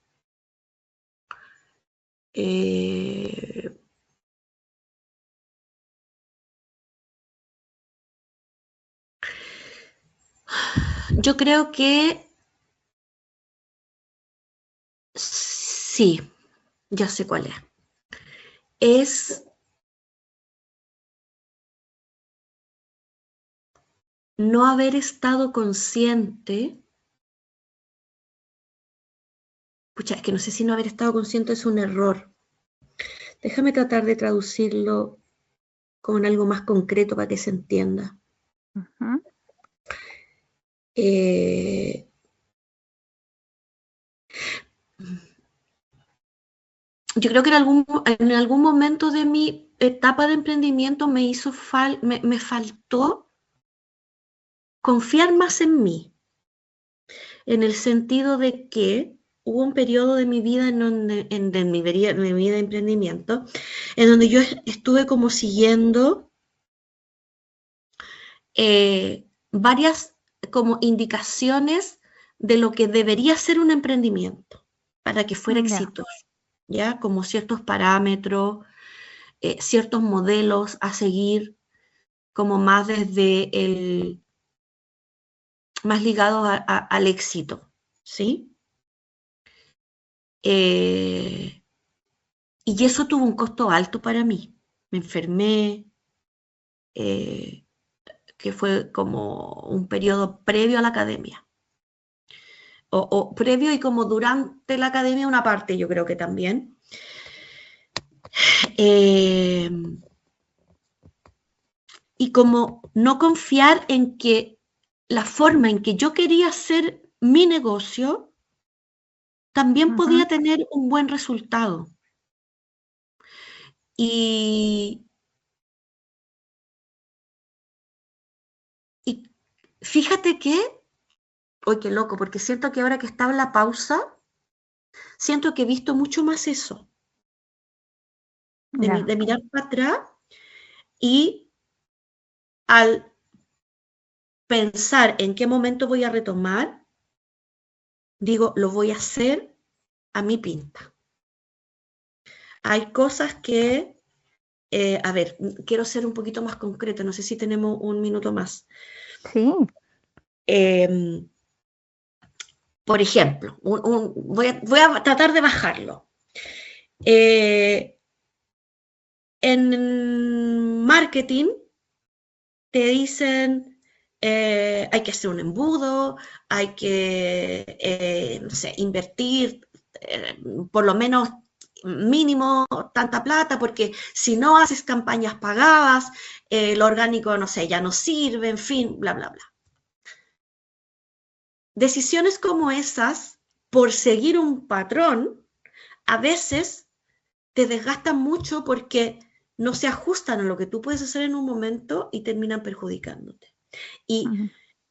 Yo creo que sí, ya sé cuál es. Es no haber estado consciente. Pucha, es que no sé si no haber estado consciente es un error. Déjame tratar de traducirlo con algo más concreto para que se entienda. Uh-huh. Yo creo que en algún momento de mi etapa de emprendimiento me faltó confiar más en mí, en el sentido de que hubo un periodo de mi vida de mi vida de emprendimiento, en donde yo estuve como siguiendo varias como indicaciones de lo que debería ser un emprendimiento para que fuera exitoso, ¿ya? Como ciertos parámetros, ciertos modelos a seguir, como más más ligados al éxito, ¿sí? Y eso tuvo un costo alto para mí. Me enfermé, que fue como un periodo previo a la academia. O previo y como durante la academia una parte, yo creo que también. Y como no confiar en que la forma en que yo quería hacer mi negocio también podía tener un buen resultado. Y fíjate que, ¡ay, qué loco! Porque siento que ahora que estaba en la pausa, siento que he visto mucho más eso. De mirar para atrás y al pensar en qué momento voy a retomar, digo, lo voy a hacer a mi pinta. Hay cosas que, a ver, quiero ser un poquito más concreta, no sé si tenemos un minuto más. Sí. Por ejemplo, voy a tratar de bajarlo. En marketing te dicen, hay que hacer un embudo, hay que, no sé, invertir por lo menos mínimo tanta plata, porque si no haces campañas pagadas, lo orgánico, no sé, ya no sirve, en fin, bla, bla, bla. Decisiones como esas, por seguir un patrón, a veces te desgastan mucho porque no se ajustan a lo que tú puedes hacer en un momento y terminan perjudicándote. Y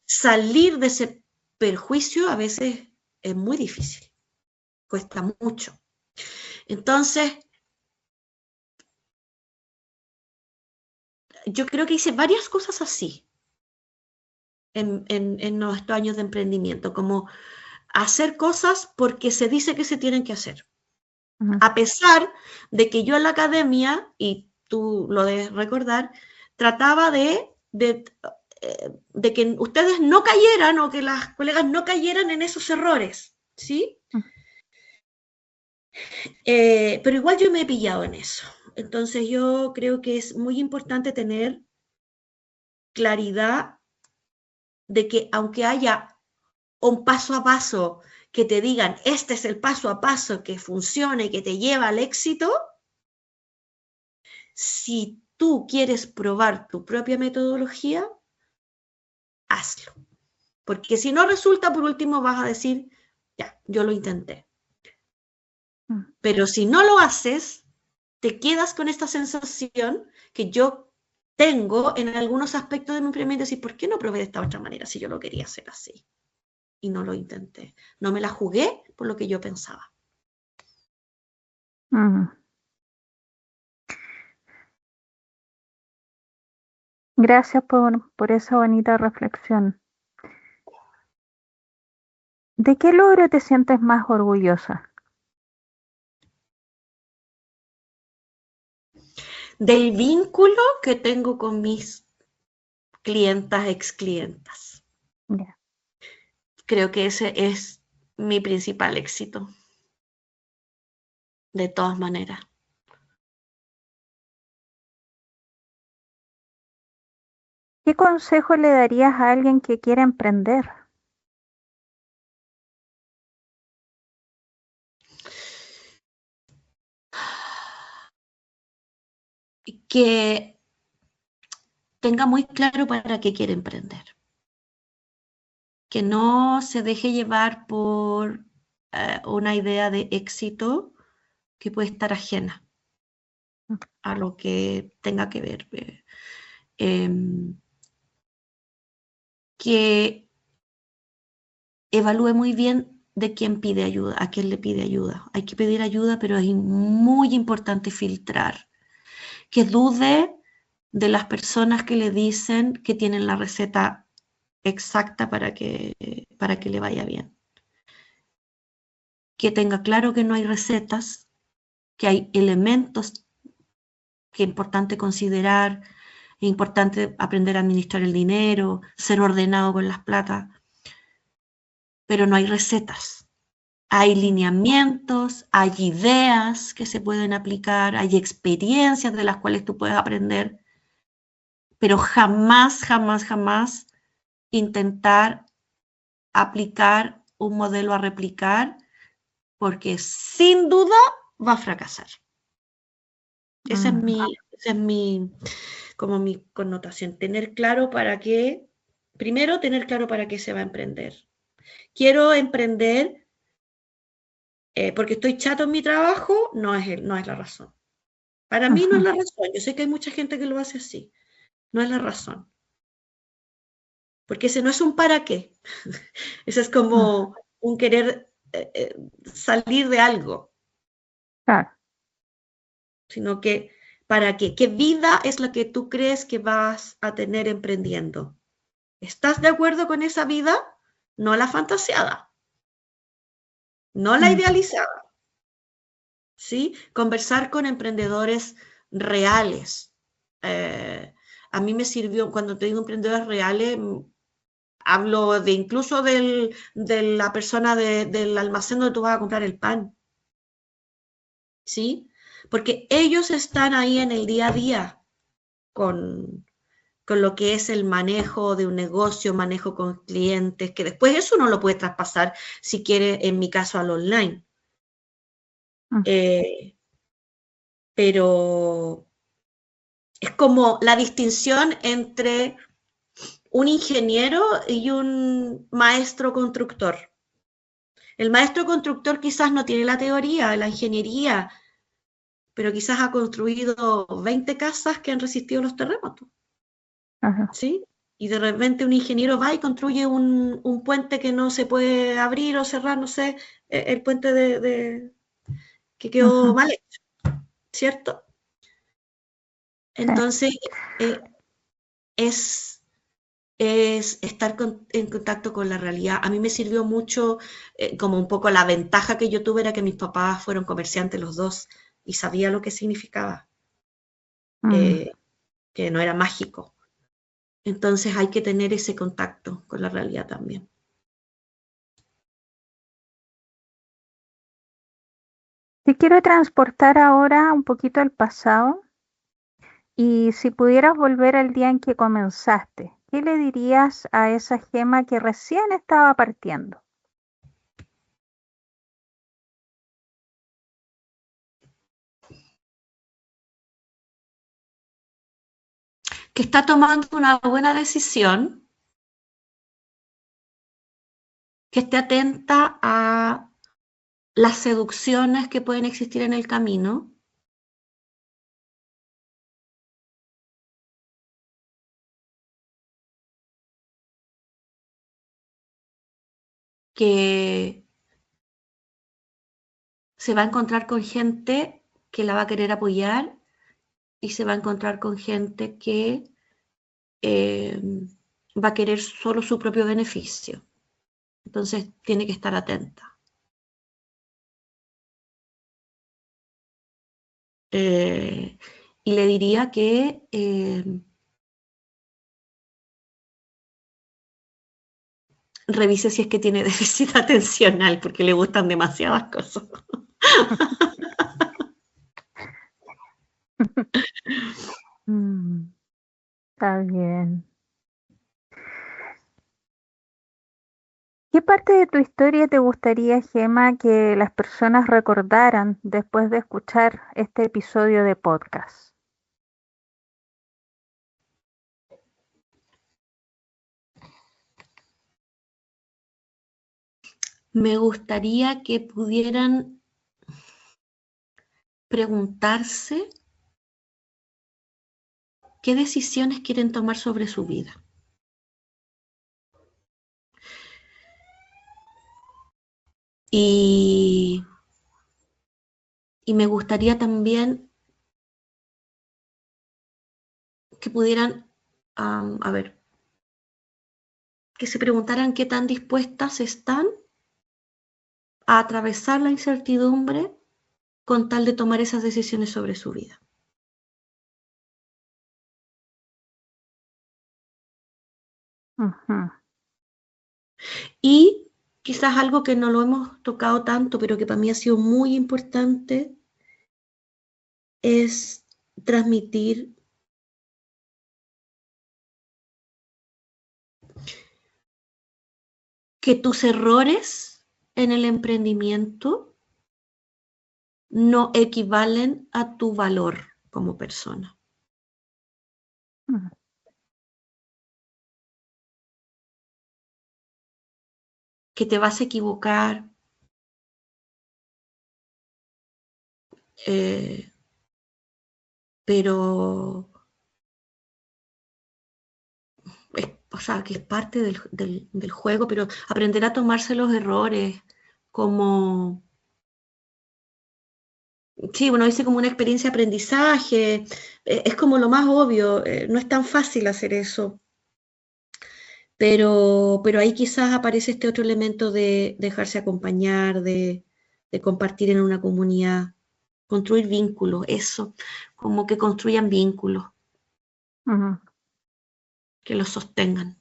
salir de ese perjuicio a veces es muy difícil, cuesta mucho. Entonces, yo creo que hice varias cosas así en nuestros años de emprendimiento, como hacer cosas porque se dice que se tienen que hacer. A pesar de que yo en la academia, y tú lo debes recordar, trataba de que ustedes no cayeran o que las colegas no cayeran en esos errores, ¿sí? Pero igual yo me he pillado en eso. Entonces yo creo que es muy importante tener claridad de que aunque haya un paso a paso que te digan, este es el paso a paso que funciona y que te lleva al éxito, si tú quieres probar tu propia metodología, hazlo. Porque si no resulta, por último vas a decir, ya, yo lo intenté. Pero si no lo haces, te quedas con esta sensación que yo tengo en algunos aspectos de mi emprendimiento, decir, ¿por qué no probé de esta otra manera si yo lo quería hacer así? Y no lo intenté. No me la jugué por lo que yo pensaba. Gracias por esa bonita reflexión. ¿De qué logro te sientes más orgullosa? Del vínculo que tengo con mis clientas, ex clientas. Yeah. Creo que ese es mi principal éxito. De todas maneras. ¿Qué consejo le darías a alguien que quiere emprender? Que tenga muy claro para qué quiere emprender. Que no se deje llevar por una idea de éxito que puede estar ajena a lo que tenga que ver. Que evalúe muy bien de quién pide ayuda, a quién le pide ayuda. Hay que pedir ayuda, pero es muy importante filtrar. Que dude de las personas que le dicen que tienen la receta exacta para que le vaya bien. Que tenga claro que no hay recetas, que hay elementos que es importante considerar, es importante aprender a administrar el dinero, ser ordenado con las plata, pero no hay recetas. Hay lineamientos, hay ideas que se pueden aplicar, hay experiencias de las cuales tú puedes aprender, pero jamás, jamás, jamás intentar aplicar un modelo a replicar, porque sin duda va a fracasar. Esa es como mi connotación. Tener claro para qué, primero tener claro para qué se va a emprender. Quiero emprender porque estoy chato en mi trabajo, no es la razón. Para mí no es la razón. Yo sé que hay mucha gente que lo hace así. No es la razón. Porque ese no es un para qué. Ese es como un querer salir de algo. Claro. Sino que para qué. ¿Qué vida es la que tú crees que vas a tener emprendiendo? ¿Estás de acuerdo con esa vida? No la fantaseada. No la idealizada. ¿Sí? Conversar con emprendedores reales. A mí me sirvió, cuando te digo emprendedores reales, hablo de incluso de la persona del almacén donde tú vas a comprar el pan. ¿Sí? Porque ellos están ahí en el día a día con lo que es el manejo de un negocio, manejo con clientes, que después eso no lo puede traspasar, si quiere, en mi caso, al online. Pero es como la distinción entre un ingeniero y un maestro constructor. El maestro constructor quizás no tiene la teoría, la ingeniería, pero quizás ha construido 20 casas que han resistido los terremotos, Ajá. ¿sí? Y de repente un ingeniero va y construye un puente que no se puede abrir o cerrar, no sé, el puente que quedó Ujú. mal hecho, ¿cierto? Sí. Entonces, eh, es, es estar en contacto con la realidad. A mí me sirvió mucho, como un poco la ventaja que yo tuve era que mis papás fueron comerciantes los dos y sabía lo que significaba, Mm. eh, que no era mágico. Entonces hay que tener ese contacto con la realidad también. Te quiero transportar ahora un poquito al pasado y si pudieras volver al día en que comenzaste, ¿qué le dirías a esa Gema que recién estaba partiendo? Que está tomando una buena decisión, que esté atenta a las seducciones que pueden existir en el camino, que se va a encontrar con gente que la va a querer apoyar y se va a encontrar con gente que eh, va a querer solo su propio beneficio. Entonces tiene que estar atenta. Eh, y le diría que revise si es que tiene déficit atencional, porque le gustan demasiadas cosas. Mm, está bien. ¿Qué parte de tu historia te gustaría, Gema, que las personas recordaran después de escuchar este episodio de podcast? Me gustaría que pudieran preguntarse qué decisiones quieren tomar sobre su vida. Y, y me gustaría también que pudieran, a ver, que se preguntaran qué tan dispuestas están a atravesar la incertidumbre con tal de tomar esas decisiones sobre su vida. Ujú. Y quizás algo que no lo hemos tocado tanto, pero que para mí ha sido muy importante, es transmitir que tus errores en el emprendimiento no equivalen a tu valor como persona. Mm. Que te vas a equivocar, eh, pero o sea, que es parte del juego, pero aprender a tomarse los errores como, sí, uno dice como una experiencia de aprendizaje, es como lo más obvio, no es tan fácil hacer eso, pero ahí quizás aparece este otro elemento de dejarse acompañar, de compartir en una comunidad, construir vínculos, eso, como que construyan vínculos, Ujú. que los sostengan.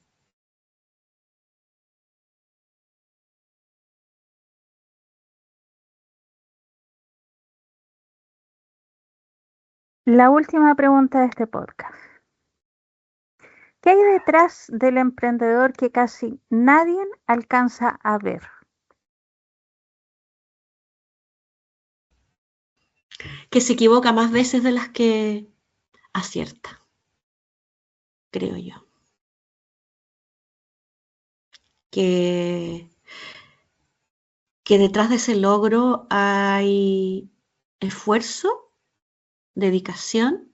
La última pregunta de este podcast. ¿Qué hay detrás del emprendedor que casi nadie alcanza a ver? Que se equivoca más veces de las que acierta, creo yo. Que, que detrás de ese logro hay esfuerzo, dedicación,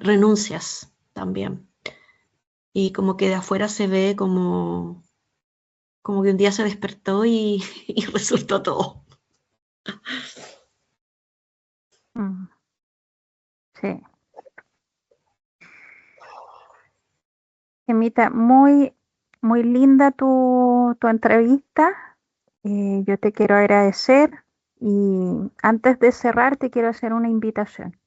renuncias también. Y como que de afuera se ve como que un día se despertó y, y resultó todo. Mm, sí. Gemita, muy, muy linda tu entrevista. Yo te quiero agradecer y antes de cerrar te quiero hacer una invitación.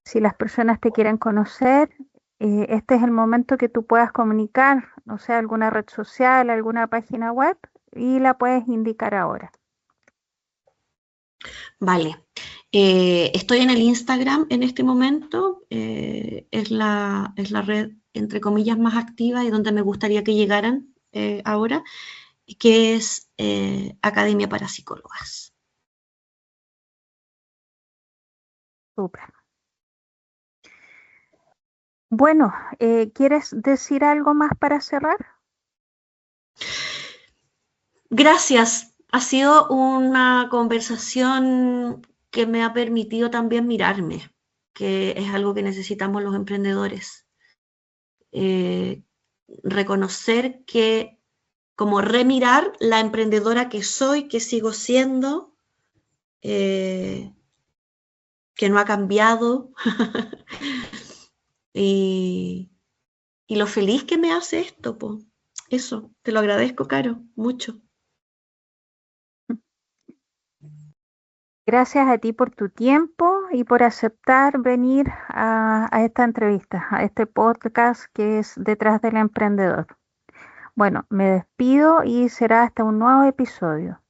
Si las personas te quieren conocer, este es el momento que tú puedas comunicar, no sé, alguna red social, alguna página web y la puedes indicar ahora. Vale. Estoy en el Instagram en este momento. Es la red, entre comillas, más activa y donde me gustaría que llegaran ahora, que es Academia para Psicólogas. Súper. Bueno, ¿quieres decir algo más para cerrar? Gracias. Ha sido una conversación que me ha permitido también mirarme, que es algo que necesitamos los emprendedores. Eh, reconocer que, como remirar la emprendedora que soy, que sigo siendo, eh, que no ha cambiado y, y lo feliz que me hace esto, po. Eso, te lo agradezco, Caro, mucho. Gracias a ti por tu tiempo y por aceptar venir a esta entrevista, a este podcast que es Detrás del Emprendedor. Bueno, me despido y será hasta un nuevo episodio.